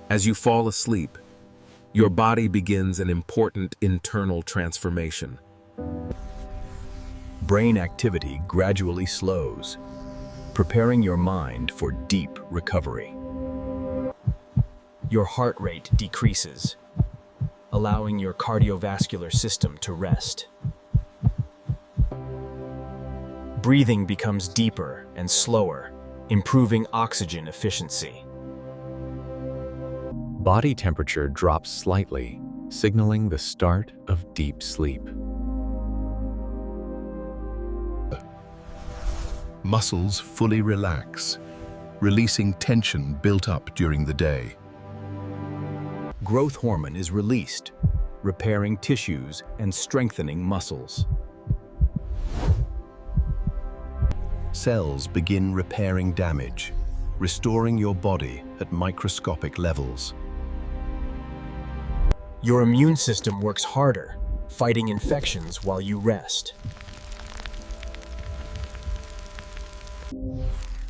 As you fall asleep, your body begins an important internal transformation. Brain activity gradually slows, preparing your mind for deep recovery. Your heart rate decreases, allowing your cardiovascular system to rest. Breathing becomes deeper and slower, improving oxygen efficiency. Body temperature drops slightly, signaling the start of deep sleep. Muscles fully relax, releasing tension built up during the day. Growth hormone is released, repairing tissues and strengthening muscles. Cells begin repairing damage, restoring your body at microscopic levels. Your immune system works harder, fighting infections while you rest.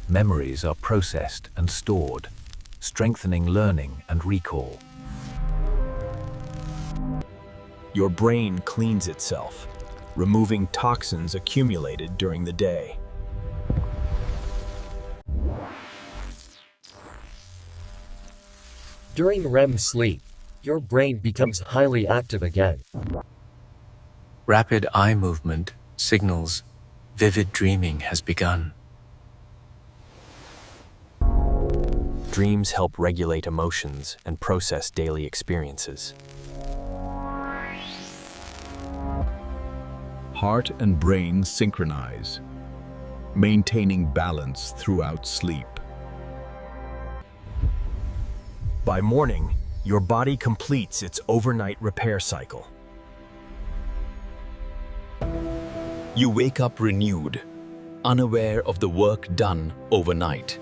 Memories are processed and stored, strengthening learning and recall. Your brain cleans itself, removing toxins accumulated during the day. During REM sleep, your brain becomes highly active again. Rapid eye movement signals vivid dreaming has begun. Dreams help regulate emotions and process daily experiences. Heart and brain synchronize, maintaining balance throughout sleep. By morning, your body completes its overnight repair cycle. You wake up renewed, unaware of the work done overnight.